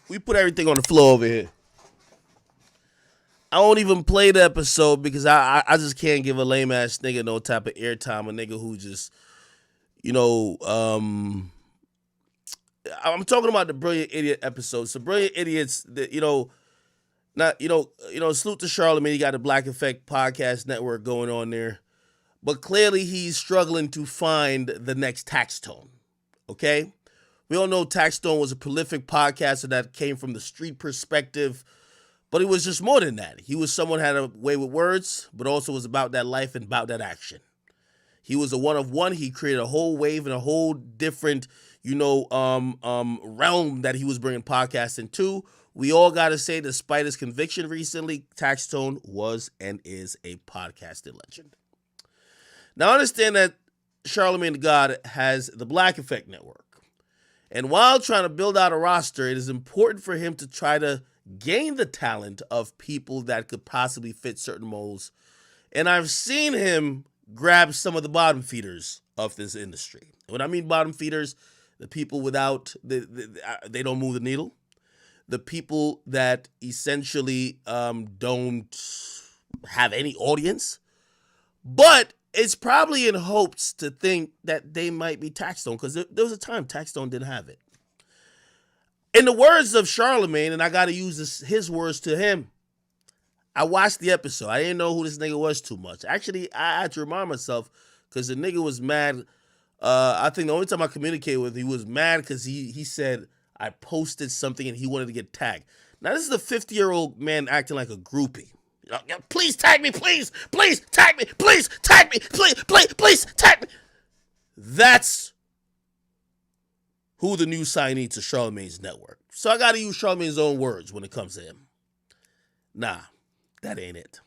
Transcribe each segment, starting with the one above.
we put everything on the floor over here. I won't even play the episode because I just can't give a lame ass nigga no type of airtime. A nigga who just, you know, I'm talking about the Brilliant Idiot episode. So Brilliant Idiots, that salute to Charlemagne. He got the Black Effect Podcast Network going on there, but clearly he's struggling to find the next Tax Tone. Okay, we all know Tax Tone was a prolific podcaster that came from the street perspective. But he was just more than that. He was someone who had a way with words, but also was about that life and about that action. He was a one of one. He created a whole wave and a whole different, realm that he was bringing podcasting to. We all got to say, despite his conviction recently, Tax Tone was and is a podcasting legend. Now, understand that Charlemagne the God has the Black Effect Network. And while trying to build out a roster, it is important for him to try to gain the talent of people that could possibly fit certain molds. And I've seen him grab some of the bottom feeders of this industry. When I mean bottom feeders, the people without, they don't move the needle. The people that essentially don't have any audience. But it's probably in hopes to think that they might be Tax Tone, because there was a time Tax Tone didn't have it. In the words of Charlemagne, and I got to use his words to him, I watched the episode. I didn't know who this nigga was too much. Actually, I had to remind myself because the nigga was mad. I think the only time I communicated with him, he was mad because he said I posted something and he wanted to get tagged. Now, this is a 50-year-old man acting like a groupie. Please tag me, please tag me, please tag me, please tag me. That's who the new signee to Charlemagne's network. So I got to use Charlemagne's own words when it comes to him. Nah, that ain't it.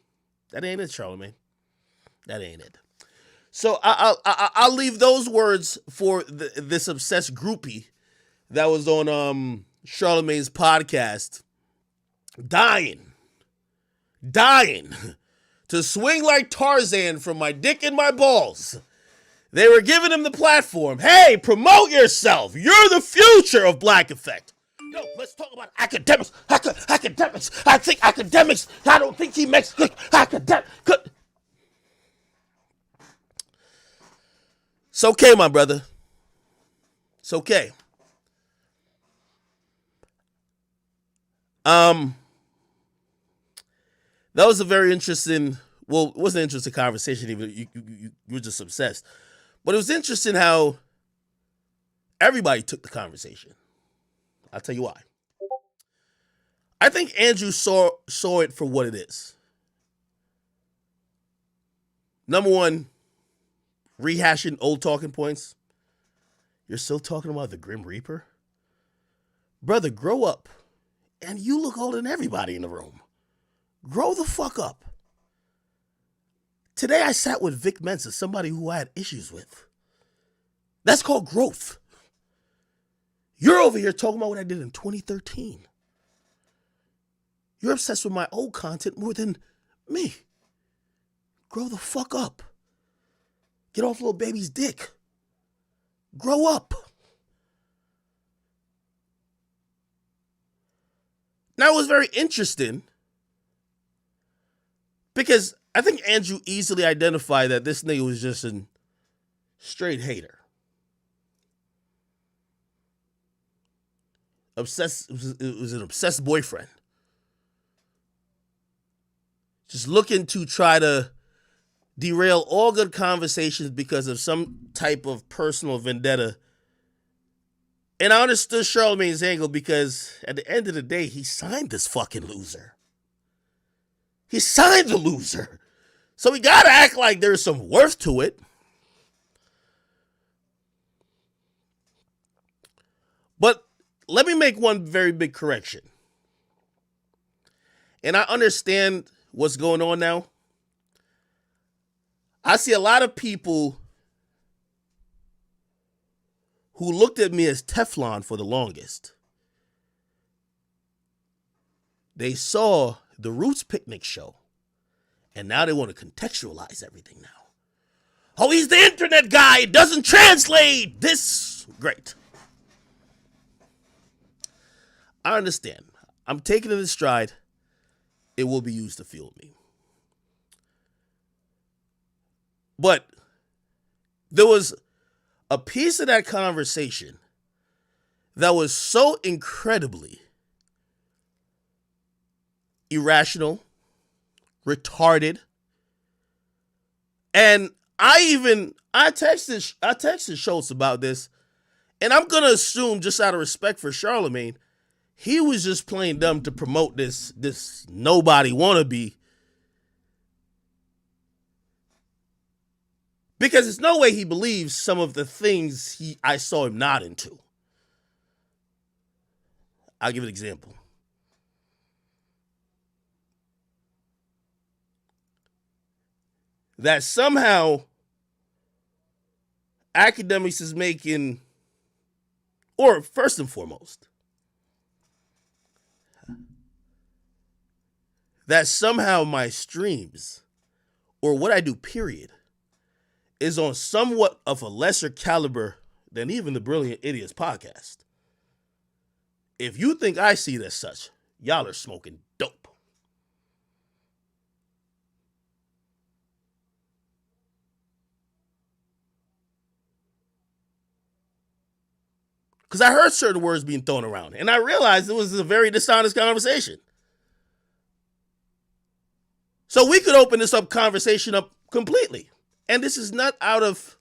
That ain't it, Charlemagne. That ain't it. So I'll leave those words for this obsessed groupie that was on Charlemagne's podcast, dying to swing like Tarzan from my dick and my balls. They were giving him the platform. Hey, promote yourself. You're the future of Black Effect. Yo, let's talk about academics. Academics. I think academics. I don't think he makes good academic. Good. It's okay, my brother. It's okay. That was a very interesting. Well, it wasn't an interesting conversation. Even you were just obsessed. But it was interesting how everybody took the conversation. I'll tell you why. I think Andrew saw it for what it is. Number one, rehashing old talking points. You're still talking about the Grim Reaper? Brother, grow up. And you look older than everybody in the room. Grow the fuck up. Today I sat with Vic Mensa, somebody who I had issues with. That's called growth. You're over here talking about what I did in 2013. You're obsessed with my old content more than me. Grow the fuck up. Get off little baby's dick. Grow up. Now it was very interesting because I think Andrew easily identified that this nigga was just a straight hater. Obsessed, it was an obsessed boyfriend. Just looking to try to derail all good conversations because of some type of personal vendetta. And I understood Charlemagne's angle because at the end of the day, he signed this fucking loser. He signed the loser. So we gotta act like there's some worth to it. But let me make one very big correction. And I understand what's going on now. I see a lot of people who looked at me as Teflon for the longest. They saw the Roots Picnic show, and now they want to contextualize everything now. Oh, he's the internet guy. It doesn't translate. This, great. I understand. I'm taking it in stride. It will be used to fuel me. But there was a piece of that conversation that was so incredibly irrational, retarded, and I texted Schultz about this, and I'm gonna assume, just out of respect for Charlemagne, he was just playing dumb to promote this nobody wannabe. Because there's no way he believes some of the things I saw him not into. I'll give an example. That somehow Akademiks is making, or first and foremost, that somehow my streams, or what I do, period, is on somewhat of a lesser caliber than even the Brilliant Idiots podcast. If you think I see it as such, y'all are smoking dope. Because I heard certain words being thrown around, and I realized it was a very dishonest conversation. So we could open this conversation up completely. And this is not out of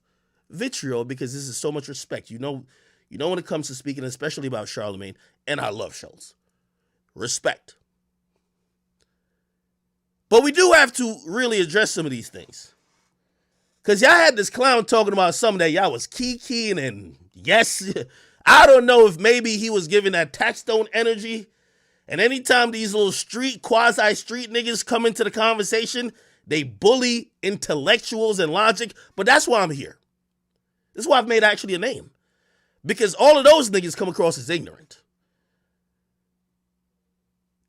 vitriol, because this is so much respect. You know when it comes to speaking, especially about Charlemagne, and I love Schultz. Respect. But we do have to really address some of these things. Because y'all had this clown talking about something that y'all was keying, and yes, I don't know if maybe he was giving that Taxstone energy. And anytime these little quasi-street niggas come into the conversation, they bully intellectuals and logic. But that's why I'm here. This is why I've made actually a name. Because all of those niggas come across as ignorant.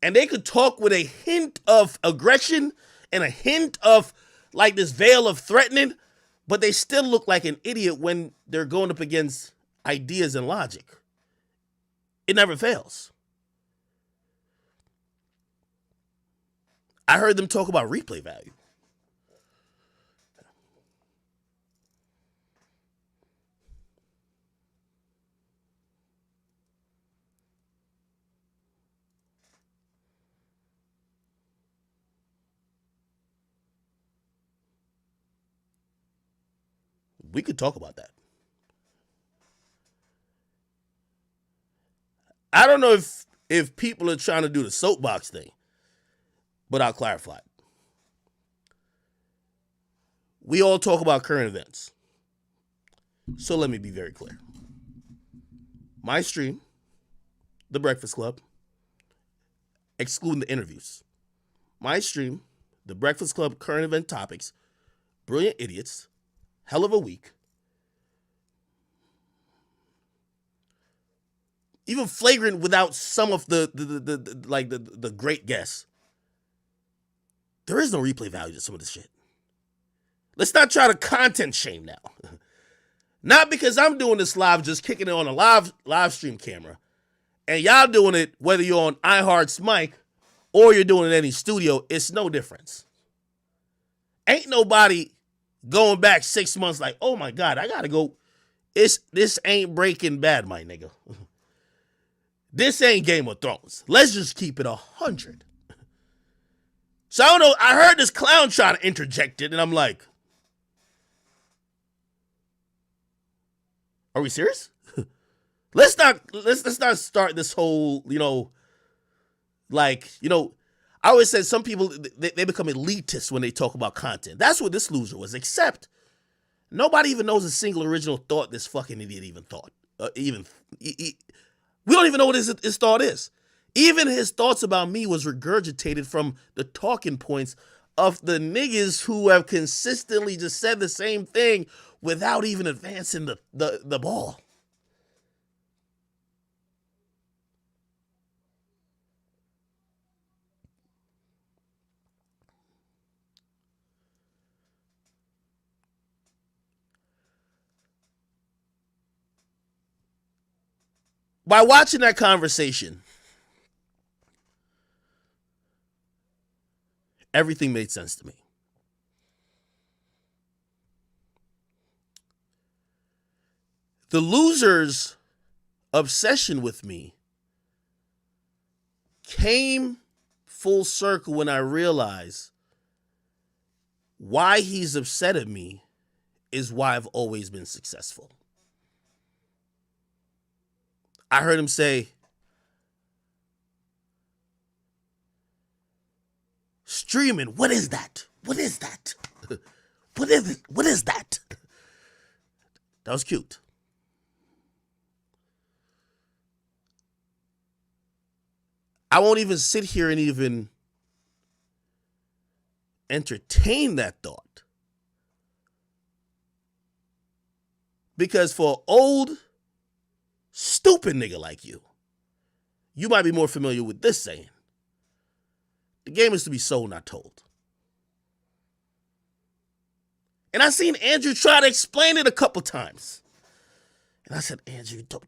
And they could talk with a hint of aggression and a hint of like this veil of threatening, but they still look like an idiot when they're going up against ideas and logic. It never fails. I heard them talk about replay value. We could talk about that. I don't know if people are trying to do the soapbox thing, but I'll clarify it. We all talk about current events. So let me be very clear. My stream, The Breakfast Club, excluding the interviews. My stream, The Breakfast Club, current event topics, Brilliant Idiots, Hell of a Week, even flagrant without some of the great guests. There is no replay value to some of this shit. Let's not try to content shame now. Not because I'm doing this live, just kicking it on a live stream camera, and y'all doing it whether you're on iHeart's mic or you're doing it in any studio. It's no difference. Ain't nobody going back 6 months like, oh my God, I gotta go. This ain't Breaking Bad, my nigga. This ain't Game of Thrones. Let's just keep it 100. So I don't know. I heard this clown try to interject it, and I'm like, are we serious? let's not start this whole, I always said some people, they become elitist when they talk about content. That's what this loser was, except nobody even knows a single original thought this fucking idiot even thought. We don't even know what his thought is. Even his thoughts about me was regurgitated from the talking points of the niggas who have consistently just said the same thing without even advancing the ball. By watching that conversation, Everything made sense to me. The loser's obsession with me came full circle when I realized why he's upset at me is why I've always been successful. I heard him say, streaming, what is that? What is that? What is it? What is that? That was cute. I won't even sit here and even entertain that thought. Because for an old, stupid nigga like you, you might be more familiar with this saying. The game is to be sold, not told. And I seen Andrew try to explain it a couple times. And I said, Andrew, don't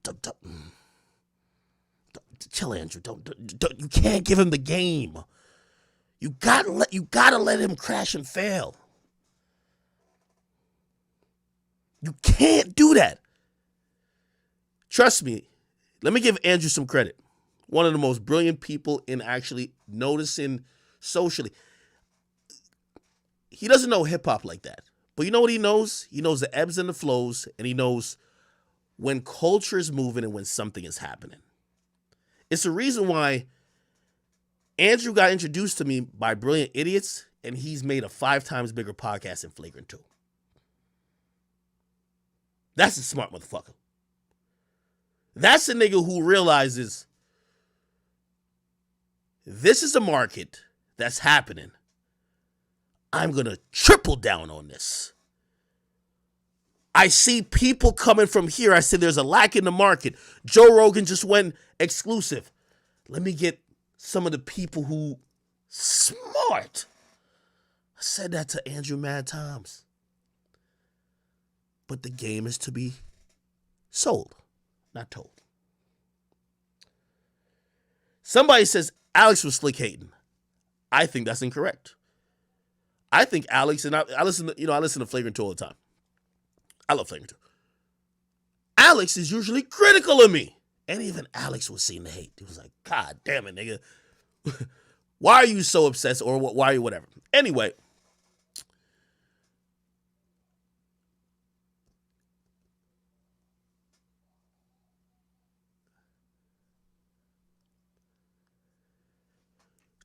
chill, Andrew. Don't, you can't give him the game. You gotta let him crash and fail. You can't do that. Trust me. Let me give Andrew some credit. One of the most brilliant people in actually noticing socially. He doesn't know hip hop like that. But you know what he knows? He knows the ebbs and the flows, and he knows when culture is moving and when something is happening. It's the reason why Andrew got introduced to me by Brilliant Idiots, and he's made a 5 times bigger podcast than Flagrant 2. That's a smart motherfucker. That's a nigga who realizes this is a market that's happening. I'm going to triple down on this. I see people coming from here. I said there's a lack in the market. Joe Rogan just went exclusive. Let me get some of the people who smart. I said that to Andrew mad times. But the game is to be sold, not told. Somebody says Alex was slick hating. I think that's incorrect. I think Alex, and I listen to Flagrant 2 all the time. I love Flagrant 2. Alex is usually critical of me. And even Alex was seeing the hate. He was like, God damn it, nigga. Why are you so obsessed? Or why are you whatever? Anyway.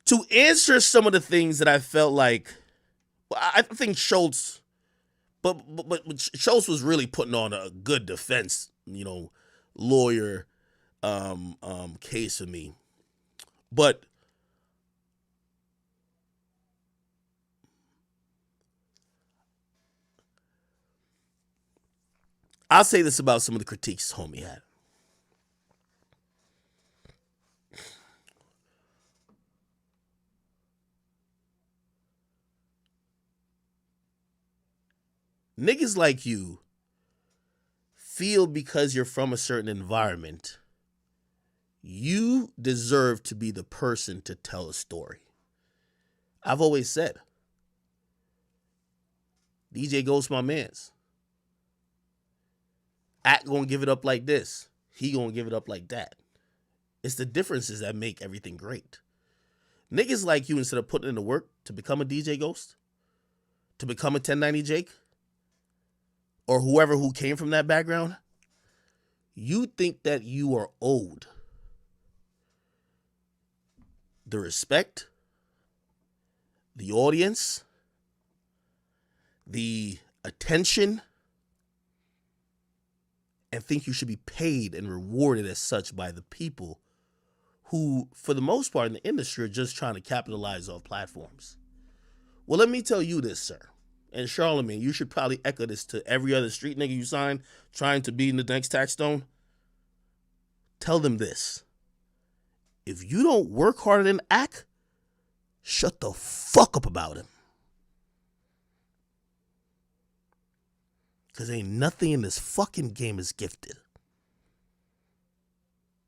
To answer some of the things that I felt like, well, I think Schultz, but Schultz was really putting on a good defense, lawyer case for me. But I'll say this about some of the critiques homie had. Niggas like you feel because you're from a certain environment, you deserve to be the person to tell a story. I've always said, DJ Ghost my mans. Act gonna give it up like this. He gonna give it up like that. It's the differences that make everything great. Niggas like you, instead of putting in the work to become a DJ Ghost, to become a 1090 Jake, or whoever who came from that background, you think that you are owed the respect, the audience, the attention, and think you should be paid and rewarded as such by the people who, for the most part in the industry, are just trying to capitalize off platforms. Well, let me tell you this, sir. And Charlemagne, you should probably echo this to every other street nigga you sign trying to be in the next tax stone. Tell them this. If you don't work harder than Ack, shut the fuck up about him. Because ain't nothing in this fucking game is gifted.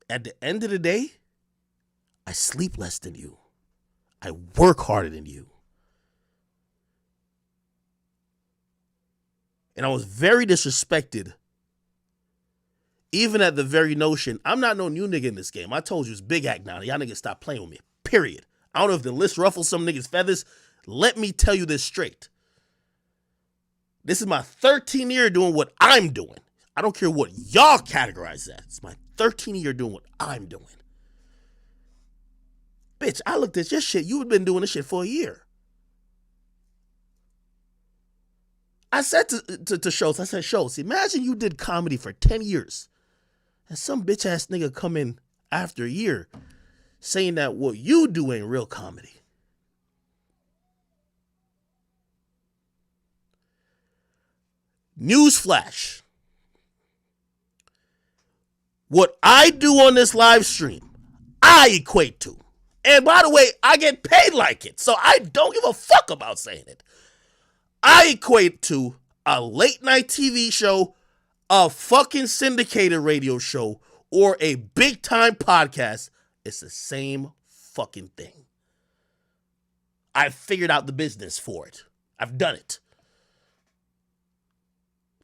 At the end of the day, I sleep less than you. I work harder than you. And I was very disrespected, even at the very notion, I'm not no new nigga in this game. I told you it's big act now. Y'all niggas stop playing with me. Period. I don't know if the list ruffles some niggas' feathers. Let me tell you this straight. This is my 13th year doing what I'm doing. I don't care what y'all categorize as. It's my 13th year doing what I'm doing. Bitch, I looked at your shit. You've been doing this shit for a year. I said to Schultz, Schultz, imagine you did comedy for 10 years and some bitch ass nigga come in after a year saying that what you do ain't real comedy. Newsflash. What I do on this live stream, I equate to. And by the way, I get paid like it, so I don't give a fuck about saying it. I equate to a late night TV show, a fucking syndicated radio show, or a big time podcast. It's the same fucking thing. I've figured out the business for it. I've done it.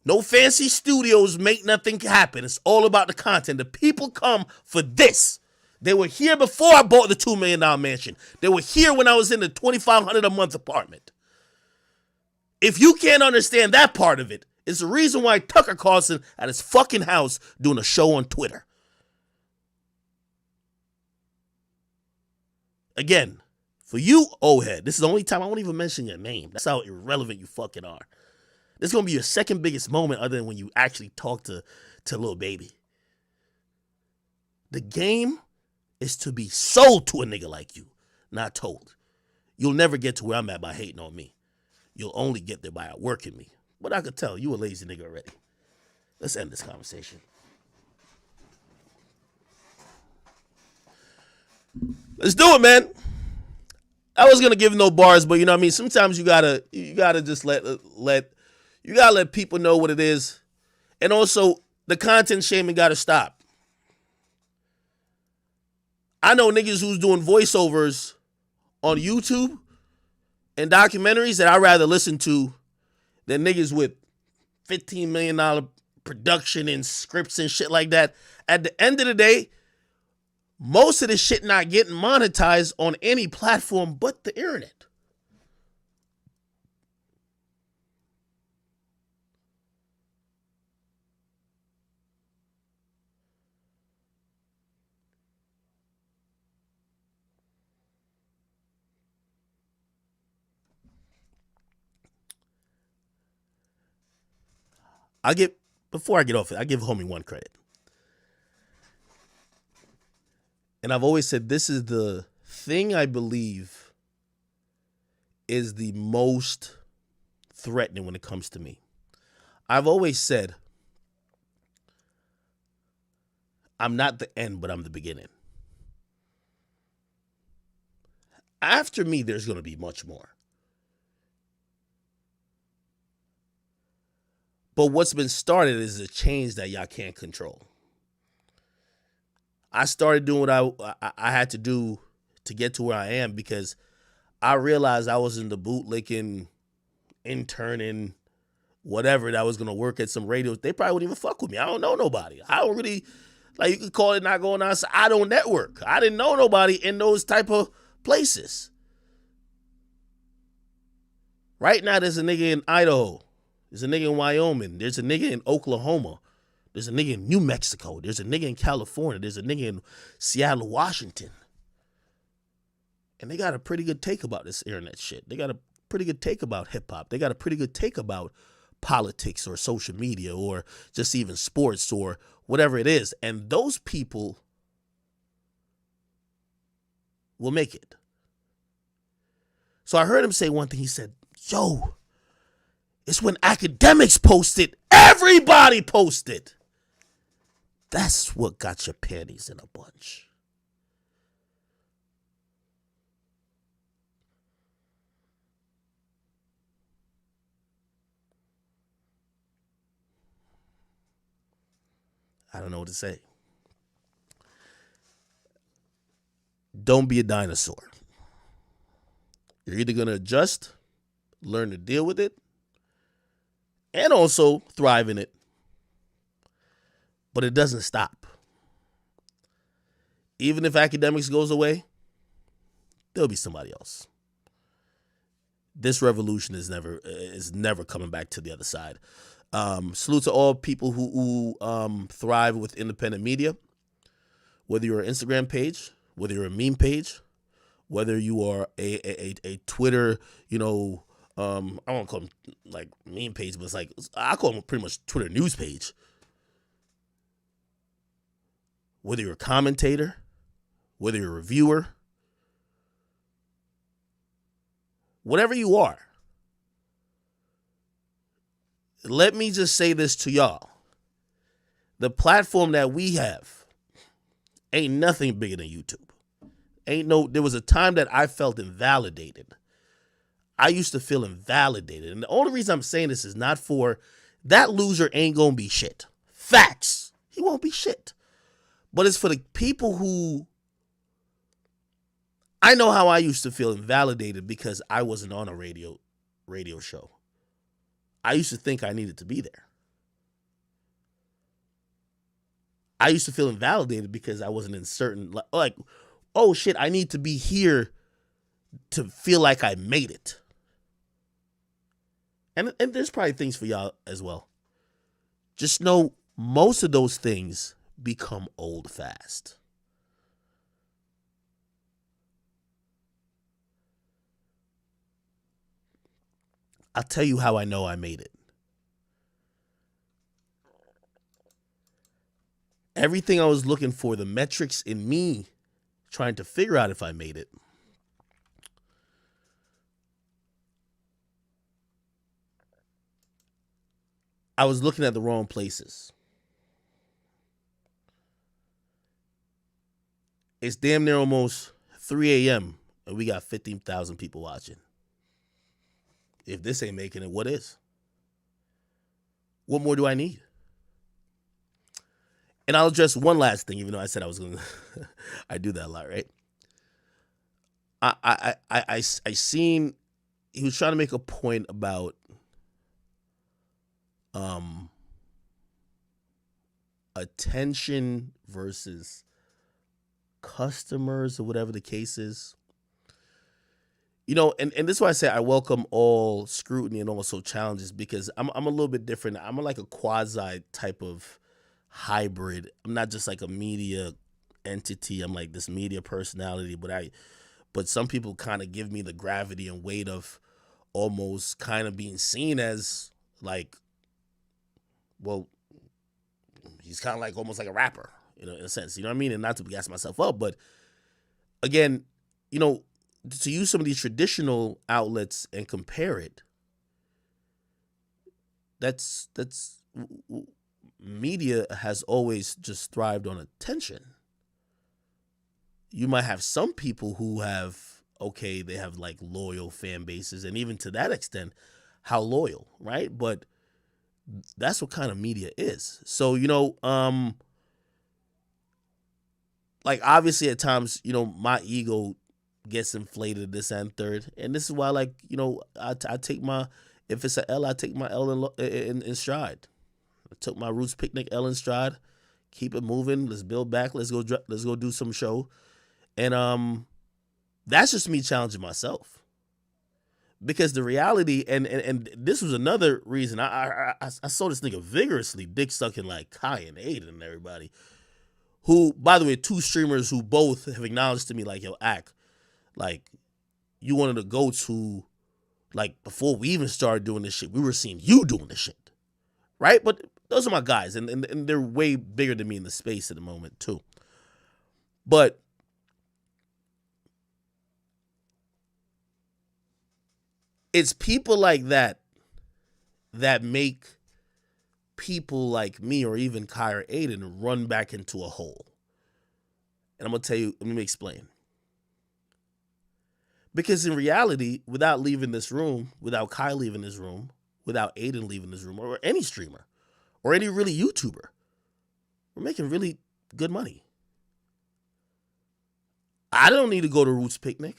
No fancy studios make nothing happen. It's all about the content. The people come for this. They were here before I bought the $2 million mansion. They were here when I was in the $2,500 a month apartment. If you can't understand that part of it, it's the reason why Tucker Carlson at his fucking house doing a show on Twitter. Again, for you, old head, this is the only time I won't even mention your name. That's how irrelevant you fucking are. This is going to be your second biggest moment other than when you actually talk to Lil Baby. The game is to be sold to a nigga like you, not told. You'll never get to where I'm at by hating on me. You'll only get there by outworking me. But I could tell you a lazy nigga already. Let's end this conversation. Let's do it, man. I was gonna give no bars, but you know what I mean. Sometimes you gotta just let people know what it is, and also the content shaming gotta stop. I know niggas who's doing voiceovers on YouTube and documentaries that I'd rather listen to than niggas with $15 million production and scripts and shit like that. At the end of the day, most of this shit not getting monetized on any platform but the internet. Before I get off it, I give homie one credit. And I've always said this is the thing I believe is the most threatening when it comes to me. I've always said, I'm not the end, but I'm the beginning. After me, there's going to be much more. But what's been started is a change that y'all can't control. I started doing what I had to do to get to where I am because I realized I was in the bootlicking, interning, whatever that was going to work at some radios. They probably wouldn't even fuck with me. I don't know nobody. I don't really, like you could call it not going on. I don't network. I didn't know nobody in those type of places. Right now, there's a nigga in Idaho. There's a nigga in Wyoming. There's a nigga in Oklahoma. There's a nigga in New Mexico. There's a nigga in California. There's a nigga in Seattle, Washington. And they got a pretty good take about this internet shit. They got a pretty good take about hip hop. They got a pretty good take about politics or social media or just even sports or whatever it is. And those people will make it. So I heard him say one thing. He said, yo, it's when AKADEMIKS posted, everybody posted. That's what got your panties in a bunch. I don't know what to say. Don't be a dinosaur. You're either going to adjust, learn to deal with it, and also thrive in it. But it doesn't stop. Even if AKADEMIKS goes away, there'll be somebody else. This revolution is never coming back to the other side. Salute to all people who thrive with independent media. Whether you're an Instagram page, whether you're a meme page, whether you are a Twitter, I don't call them like meme page, but it's like I call them pretty much Twitter news page. Whether you're a commentator, whether you're a reviewer, whatever you are, let me just say this to y'all. The platform that we have ain't nothing bigger than YouTube. There was a time that I felt invalidated. I used to feel invalidated. And the only reason I'm saying this is not for that loser ain't gonna be shit. Facts. He won't be shit. But it's for the people who, I know how I used to feel invalidated because I wasn't on a radio show. I used to think I needed to be there. I used to feel invalidated because I wasn't in certain, like, oh shit, I need to be here to feel like I made it. And there's probably things for y'all as well. Just know most of those things become old fast. I'll tell you how I know I made it. Everything I was looking for, the metrics in me trying to figure out if I made it, I was looking at the wrong places. It's damn near almost 3 a.m. and we got 15,000 people watching. If this ain't making it, what is? What more do I need? And I'll address one last thing, even though I said I was going to. I do that a lot, right? I seen he was trying to make a point about attention versus customers or whatever the case is. And this is why I say I welcome all scrutiny and also challenges, because I'm a little bit different. I'm like a quasi type of hybrid. I'm not just like a media entity. I'm like this media personality, but some people kind of give me the gravity and weight of almost kind of being seen as like, well, he's kind of like almost like a rapper, in a sense, you know what I mean? And not to gas myself up, but again, to use some of these traditional outlets and compare it, that's media has always just thrived on attention. You might have some people who they have like loyal fan bases, and even to that extent, how loyal, right? But that's what kind of media is. So, like obviously at times, my ego gets inflated, this and third. And this is why, like, I take if it's an L, I take my L in stride. I took my Roots Picnic L in stride. Keep it moving. Let's build back. Let's go do some show. And that's just me challenging myself. Because the reality, and this was another reason, I saw this nigga vigorously dick sucking like Kai and Aiden and everybody. Who, by the way, two streamers who both have acknowledged to me like, yo, Ak, like, you one of the goats who, like, before we even started doing this shit, we were seeing you doing this shit. Right? But those are my guys, and they're way bigger than me in the space at the moment, too. But it's people like that make people like me or even Kai or Aiden run back into a hole. And I'm going to tell you, let me explain. Because in reality, without leaving this room, without Kai leaving this room, without Aiden leaving this room, or any streamer, or any really YouTuber, we're making really good money. I don't need to go to Roots Picnic.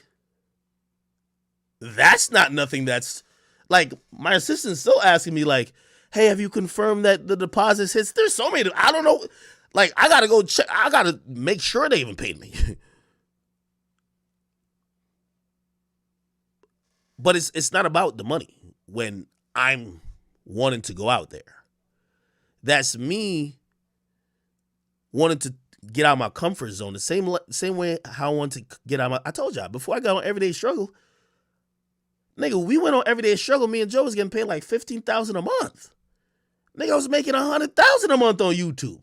That's not nothing that's, like, my assistant's still asking me, like, Hey, have you confirmed that the deposits hits? There's so many. I don't know. Like, I gotta go check. I gotta make sure they even paid me. But it's not about the money when I'm wanting to go out there. That's me wanting to get out of my comfort zone. The same way how I want to get out of my. I told y'all before I got on Everyday Struggle, nigga, we went on Everyday Struggle. Me and Joe was getting paid like $15,000 a month. Nigga, I was making $100,000 a month on YouTube.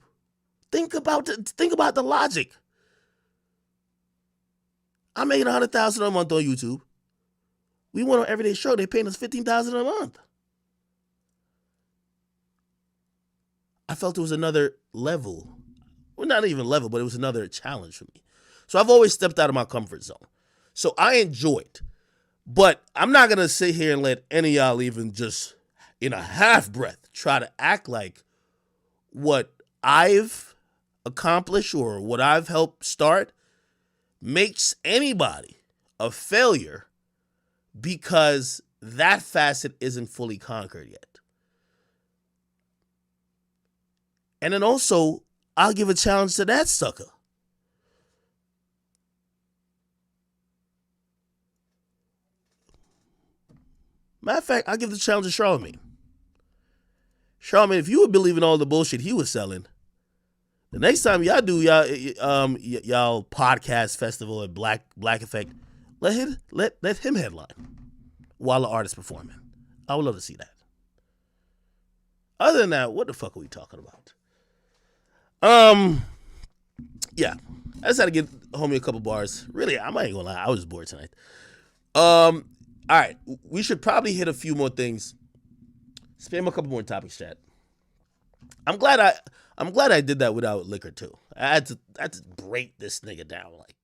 Think about the logic. I'm making $100,000 a month on YouTube. We went on Everyday Struggle. They paying us $15,000 a month. I felt it was another level. Well, not even level, but it was another challenge for me. So I've always stepped out of my comfort zone. So I enjoyed. But I'm not going to sit here and let any of y'all even just in a half breath try to act like what I've accomplished or what I've helped start makes anybody a failure because that facet isn't fully conquered yet. And then also, I'll give a challenge to that sucker. Matter of fact, I'll give the challenge to Charlemagne. Charlemagne, if you would believe in all the bullshit he was selling, the next time y'all do y'all podcast festival at Black Effect, let him headline while the artist performing. I would love to see that. Other than that, what the fuck are we talking about? Yeah, I just had to give homie a couple bars. Really, I ain't gonna lie, I was just bored tonight. All right, we should probably hit a few more things. Spam a couple more topics, chat. I'm glad I did that without liquor too. I had to break this nigga down. Like,